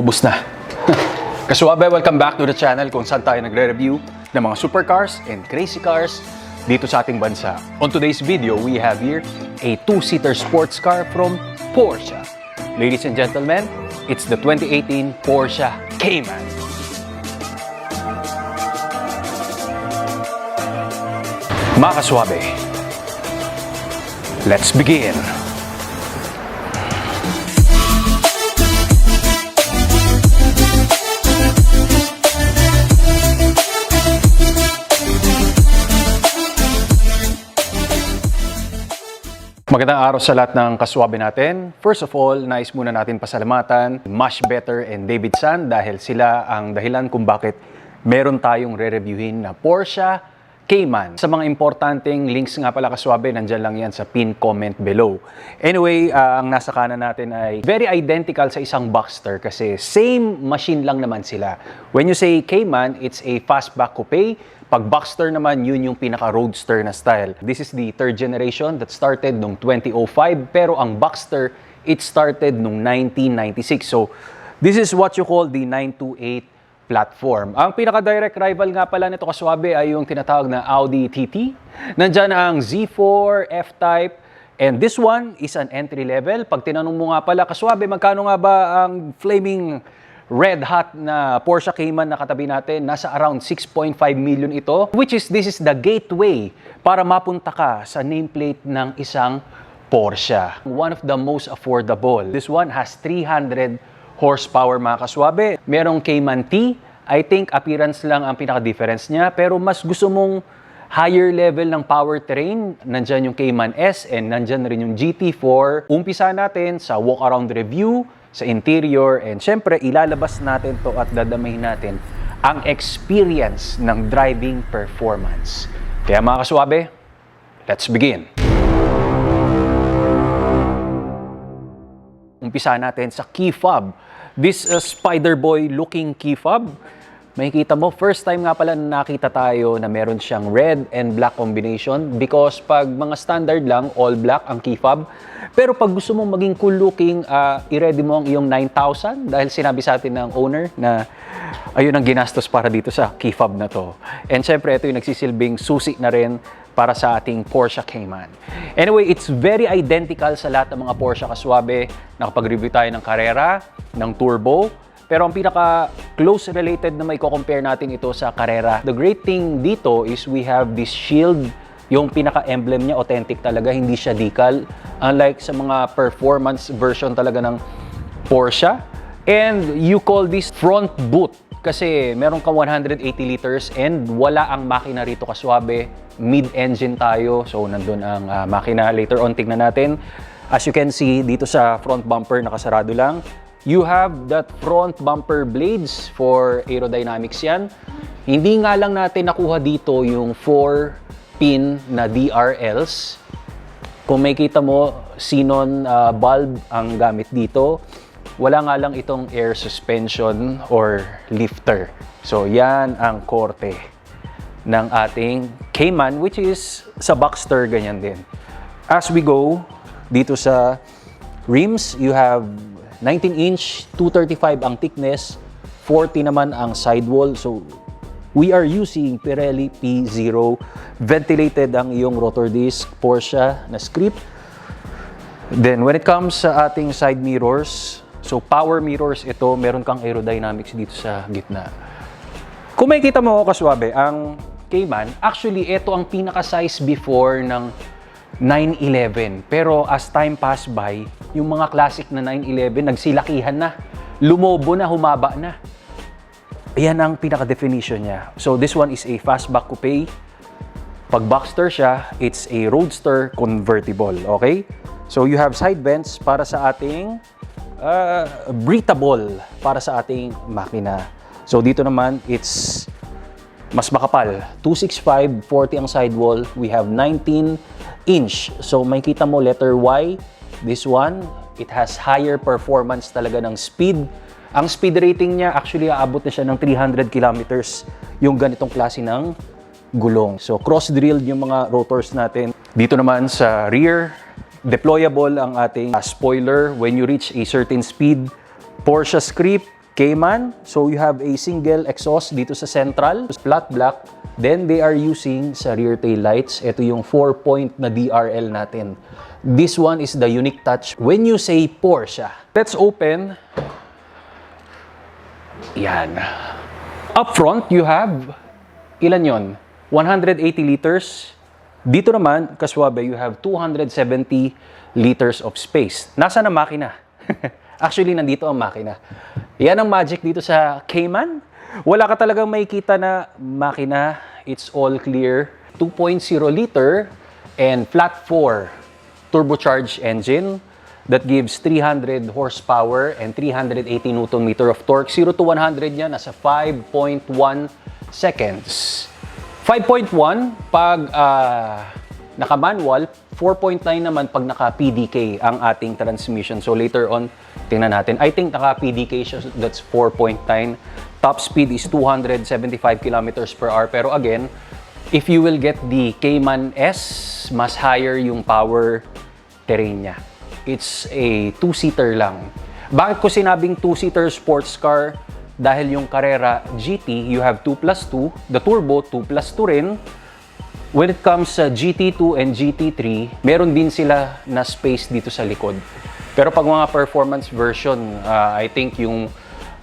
Naubos na. Kasuabe, welcome back to the channel kung saan tayo nagre-review ng mga supercars and crazy cars dito sa ating bansa. On today's video, we have here a two-seater sports car from Porsche. Ladies and gentlemen, it's the 2018 Porsche Cayman. Mga kasuabe, let's begin! Magandang araw sa lahat ng kasuwabe natin. First of all, nais muna natin pasalamatan Much Better and David San dahil sila ang dahilan kung bakit meron tayong re-reviewin na Porsche Cayman. Sa mga importanteng links nga pala kasuwabe, nandyan lang yan sa pin comment below. Anyway, ang nasa kanan natin ay very identical sa isang Boxster kasi same machine lang naman sila. When you say Cayman, it's a fastback coupe. Pag Boxster naman, yun yung pinaka-roadster na style. This is the third generation that started noong 2005, pero ang Boxster, it started noong 1996. So, this is what you call the 928 platform. Ang pinaka-direct rival nga pala nito kasuwabe ay yung tinatawag na Audi TT. Nandyan ang Z4, F-Type, and this one is an entry level. Pag tinanong mo nga pala, kasuwabe, magkano nga ba ang flaming red hot na Porsche Cayman na katabi natin? Nasa around 6.5 million ito, which is this is the gateway para mapunta ka sa nameplate ng isang Porsche. One of the most affordable. This one has 300 horsepower mga kaswabe. Merong Cayman T. I think appearance lang ang pinaka-difference niya, pero mas gusto mong higher level ng powertrain, nandyan yung Cayman S and nandyan rin yung GT4. Umpisa natin sa walk-around review, sa interior, and syempre ilalabas natin to at dadamahin natin ang experience ng driving performance. Kaya mga kaswabe, let's begin! Umpisa natin sa key fob. This spider boy looking key fob. Makikita mo, first time nga pala nakita tayo na meron siyang red and black combination because pag mga standard lang, all black ang key fob. Pero pag gusto mong maging cool looking, i-ready mo ang iyong 9,000 dahil sinabi sa atin ng owner na ayun ang ginastos para dito sa key fob na to. And syempre, ito yung nagsisilbing susi na rin para sa ating Porsche Cayman. Anyway, it's very identical sa lahat ng mga Porsche kaswabe. Nakapag-review tayo ng Carrera, ng Turbo, pero ang pinaka-close related na may compare natin ito sa Carrera. The great thing dito is we have this shield. Yung pinaka-emblem niya, authentic talaga, hindi siya decal. Unlike sa mga performance version talaga ng Porsche. And you call this front boot kasi meron kang 180 liters and wala ang makina rito kaswabe. Mid-engine tayo, so nandun ang makina. Later on, tignan natin. As you can see, dito sa front bumper, nakasarado lang. You have that front bumper blades for aerodynamics yan. Hindi nga lang natin nakuha dito yung 4-pin na DRLs. Kung makita mo, xenon bulb ang gamit dito. Wala nga lang itong air suspension or lifter. So yan ang korte ng ating Cayman, which is sa Boxster, ganyan din. As we go, dito sa rims, you have 19-inch, 235 ang thickness, 40 naman ang sidewall. So, we are using Pirelli P0. Ventilated ang iyong rotor disc, Porsche na script. Then, when it comes sa ating side mirrors, so power mirrors ito, meron kang aerodynamics dito sa gitna. Kung makikita mo, kaswabe, ang Cayman, actually, ito ang pinaka-size before ng 911. Pero as time passed by, yung mga classic na 911, nagsilakihan na. Lumobo na, humaba na. Ayan ang pinaka-definition niya. So this one is a fastback coupe. Pag Boxster siya, it's a roadster convertible. Okay? So you have side vents para sa ating breathable para sa ating makina. So dito naman, it's mas makapal. 265, 40 ang sidewall. We have 19-inch. So makikita mo letter Y. This one, it has higher performance talaga ng speed. Ang speed rating niya, actually, aabot na siya ng 300 kilometers yung ganitong klase ng gulong. So cross-drilled yung mga rotors natin. Dito naman sa rear, deployable ang ating spoiler when you reach a certain speed. Porsche script, Cayman. So you have a single exhaust dito sa central, flat black. Then they are using sa rear tail lights. Ito yung 4-point na DRL natin. This one is the unique touch when you say Porsche. Let's open. Yan. Up front, you have, ilan yon? 180 liters. Dito naman, kaswabe, you have 270 liters of space. Nasa na makina? Actually, nandito ang makina. Yan ang magic dito sa Cayman. Wala ka talagang makikita na makina. It's all clear. 2.0 liter and flat 4 turbocharged engine that gives 300 horsepower and 380 Newton meter of torque. 0 to 100 niya nasa 5.1 seconds. 5.1 pag naka-manual, 4.9 naman pag naka-PDK ang ating transmission. So later on, tingnan natin. I think naka-PDK siya, that's 4.9. Top speed is 275 kilometers per hour. Pero again, if you will get the Cayman S, mas higher yung power terrain niya. It's a 2-seater lang. Bakit ko sinabing 2-seater sports car? Dahil yung Carrera GT, you have 2+2. The Turbo, 2+2 rin. When it comes sa GT2 and GT3, meron din sila na space dito sa likod. Pero pag mga performance version, I think yung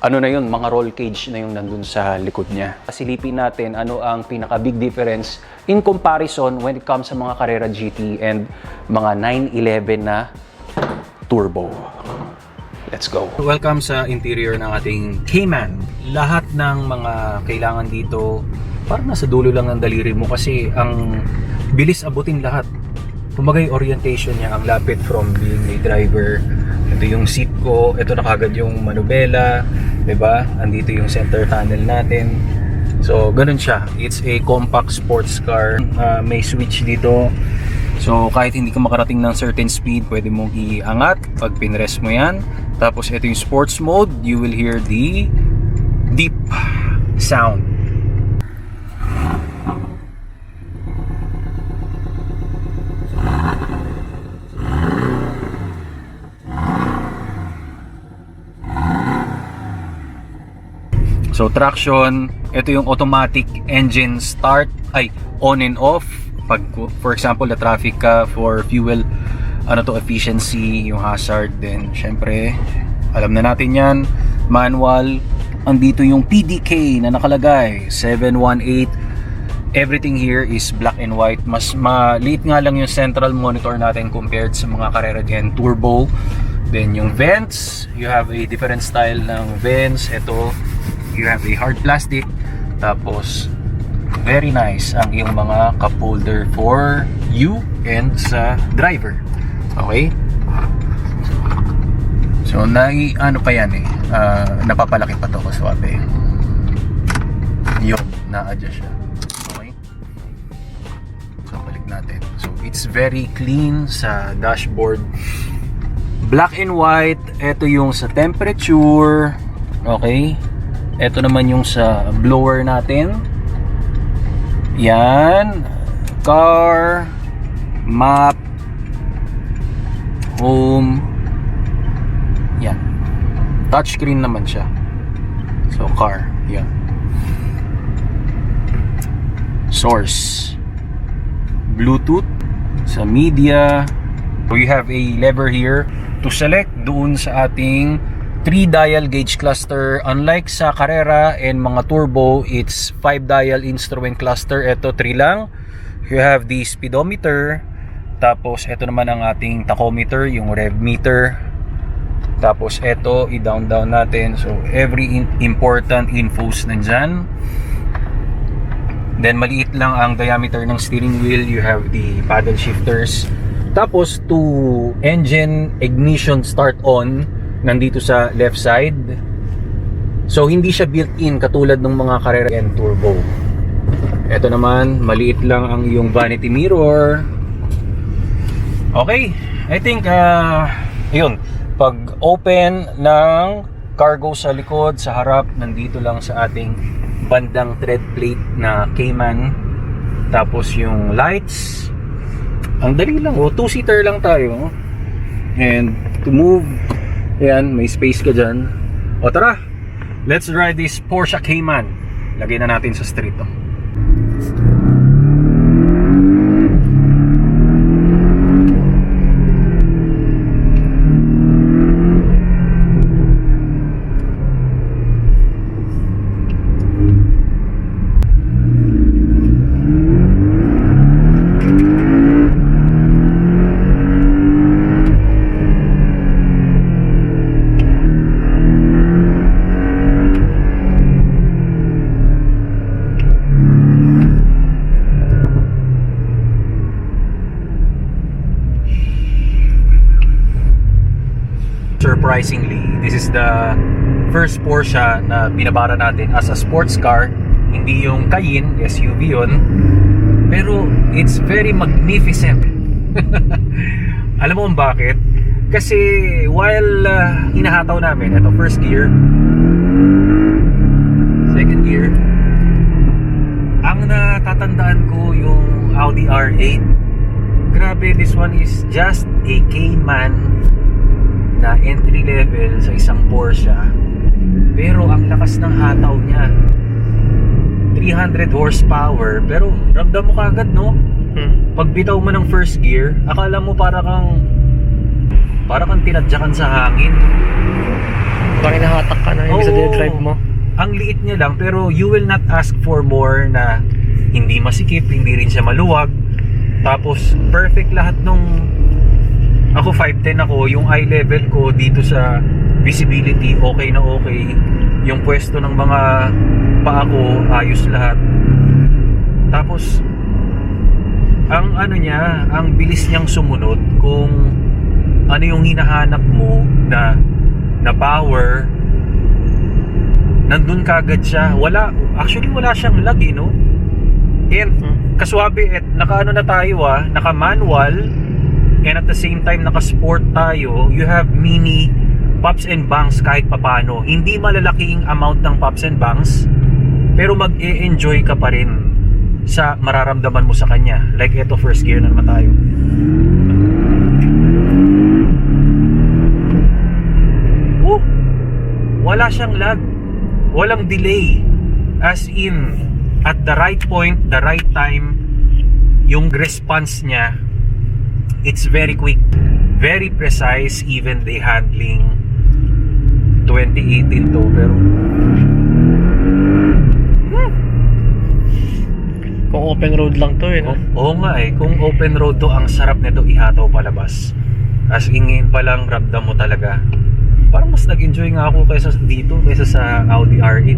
ano na yun, mga roll cage na yung nandun sa likod niya. Silipin natin ano ang pinaka-big difference in comparison when it comes sa mga Carrera GT and mga 911 na turbo. Let's go. Welcome sa interior ng ating Cayman. Lahat ng mga kailangan dito, parang nasa dulo lang ng daliri mo kasi ang bilis abutin lahat. Kumbaga yung orientation niya, ang lapit from being a driver. Ito yung seat ko, ito na kagad yung manubela, diba? Andito yung center tunnel natin. So, ganun siya. It's a compact sports car. May switch dito. So, kahit hindi ka makarating ng certain speed, pwede mong iangat pag pinrest mo yan. Tapos, ito yung sports mode. You will hear the deep sound. So traction, ito yung automatic engine start, on and off. Pag for example, na traffic ka for fuel, efficiency, yung hazard, then syempre, alam na natin yan, manual. Andito yung PDK na nakalagay, 718. Everything here is black and white. Mas maliit nga lang yung central monitor natin compared sa mga Carrera Gen Turbo. Then yung vents, you have a different style ng vents. Ito, you have a hard plastic. Tapos very nice ang iyong mga cup holder for you and sa driver. Okay? So ano pa yan napapalaki pa to kaswabe. Yun, na-adjust siya. Okay? So balik natin. So it's very clean sa dashboard. Black and white. Ito yung sa temperature. Okay? Ito naman yung sa blower natin. Yan. Car. Map. Home. Yan. Touchscreen naman siya. So, car. Yan. Source. Bluetooth. Sa media. So, you have a lever here to select doon sa ating 3-dial gauge cluster. Unlike sa Carrera and mga turbo, it's 5-dial instrument cluster. Ito 3 lang. You have the speedometer. Tapos ito naman ang ating tachometer, yung rev meter. Tapos ito, i-down natin. So every important infos nandyan. Then maliit lang ang diameter ng steering wheel. You have the paddle shifters. Tapos to engine ignition start on, nandito sa left side. So hindi siya built-in katulad ng mga Carrera and Turbo. Ito naman, maliit lang ang iyong vanity mirror. Okay, I think yun, pag open ng cargo sa likod, sa harap, nandito lang sa ating bandang tread plate na Cayman. Tapos yung lights, ang dali lang, 2-seater lang tayo. And to move, ayan, may space ka dyan. O tara, Let's ride this Porsche Cayman. Lagay na natin sa street to. Surprisingly, this is the first Porsche na binabara natin as a sports car. Hindi yung Cayenne, SUV yun. Pero it's very magnificent. Alam mo kung bakit? Kasi while hinahataw namin, ito first gear, second gear, ang natatandaan ko yung Audi R8. Grabe, this one is just a Cayman na entry level sa isang Porsche, pero ang lakas ng hataw niya, 300 horsepower, pero ramdam mo kagad, no? Pag bitaw mo ng first gear, akala mo para kang tinadyakan sa hangin, Parang nahatak ka na yung sa drive mo. Ang liit niya lang, pero you will not ask for more, na hindi masikip, hindi rin siya maluwag, tapos perfect lahat nung. Ako 5'10 ako, yung eye level ko dito sa visibility, okay na okay. Yung pwesto ng mga paa ko, ayos lahat. Tapos, ang ano niya, ang bilis niyang sumunod kung ano yung hinahanap mo na power, nandun kagad siya. Actually wala siyang lag, no? And kaswabe, naka-ano na tayo naka-manual, and at the same time naka-sport tayo. You have mini pops and bangs kahit papano. Hindi malalaking amount ng pops and bangs, pero mag-e-enjoy ka pa rin sa mararamdaman mo sa kanya. Like ito, first gear na naman tayo. Wala siyang lag, walang delay. As in, at the right point, the right time, yung response niya, it's very quick, very precise. Even the handling, 2018 to, pero Kung open road lang to no? Oo nga kung open road to, ang sarap nito ihataw palabas. As in pa lang, ramdam mo talaga. Parang mas nag-enjoy nga ako kaysa sa Audi R8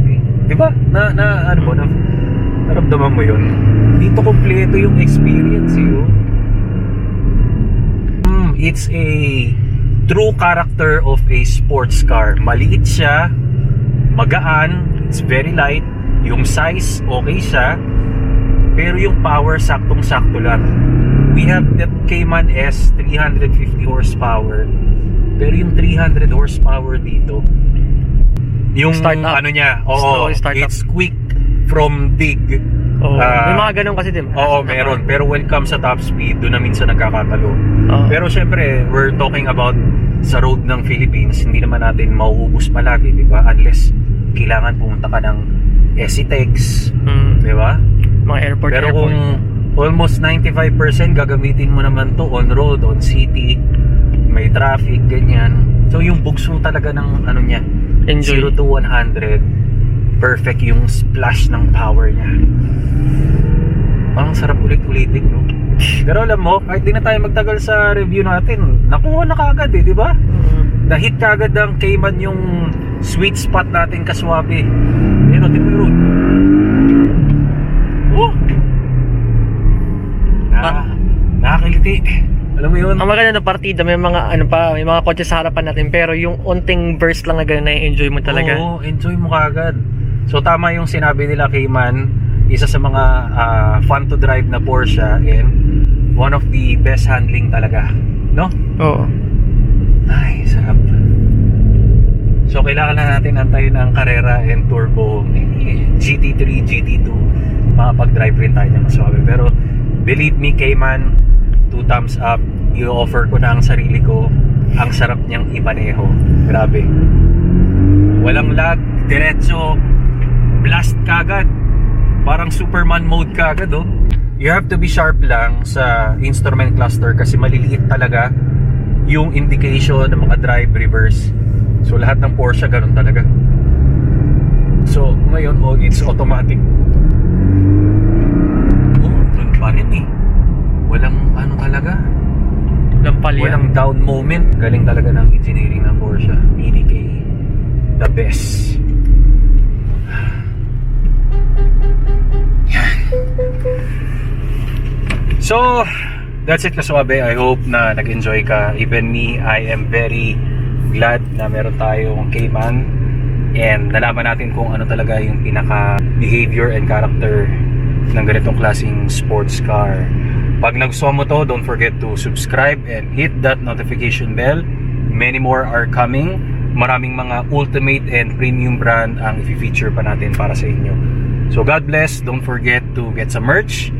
diba? Naramdaman mo yun? Dito kompleto yung experience It's a true character of a sports car. Maliit siya, magaan, it's very light. Yung size, okay siya, pero yung power, saktong-sakto lang. We have that Cayman S, 350 horsepower, pero yung 300 horsepower dito, yung start-up. ano niya, it's quick from dig. May mga ganun kasi din. Meron. Pero when it comes sa top speed, doon na minsan nagkakatalo. Pero syempre, we're talking about sa road ng Philippines, hindi naman natin mauubos palagi, di ba? Unless kailangan pumunta ka ng SCTEX, di ba? Mga airport. Pero kung almost 95% gagamitin mo naman to on road, on city, may traffic, ganyan. So yung bugso talaga ng ano niya, enjoy. 0 to 100, perfect yung splash ng power niya. Ang sarap ulit-ulitin, no? Pero alam mo, kahit di na tayo magtagal sa review natin, nakuha na kagad di ba? Na-hit kagad ng Cayman yung sweet spot natin, kaswabe. Ayun, di mo yung road. Nakakiliti. Alam mo yun? Ang maganda na partida, may mga kotse sa harapan natin, pero yung unting burst lang na gano'n, na-enjoy mo talaga. Oo, enjoy mo kagad. So tama yung sinabi nila, Cayman, isa sa mga fun to drive na Porsche, and one of the best handling talaga, no? Oo. Ay, sarap. So kailangan na natin antayin ang Carrera and Turbo GT3, GT2, makapag-drive rin tayo ng maswabe. Pero believe me, Cayman, 2 thumbs up. I-offer ko na ang sarili ko. Ang sarap niyang imaneho. Grabe. Walang lag, diretso blast kagad. Parang Superman mode kagad, oh. You have to be sharp lang sa instrument cluster kasi maliliit talaga yung indication ng mga drive, reverse. So lahat ng Porsche ganun talaga. So ngayon, oh, it's automatic. Oh, dun pa rin eh. Walang ano talaga. Lampalya. Walang down moment. Galing talaga ng engineering ng Porsche. PDK, the best. Yan. So, that's it, Kasuabe. I hope na nag-enjoy ka. Even me, I am very glad na meron tayong Cayman and nalaman natin kung ano talaga yung pinaka behavior and character ng ganitong klaseng sports car. Pag nagustuhan mo to, don't forget to subscribe and hit that notification bell. Many more are coming. Maraming mga ultimate and premium brand ang i-feature pa natin para sa inyo. So God bless. Don't forget to get some merch,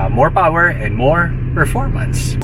more power, and more performance.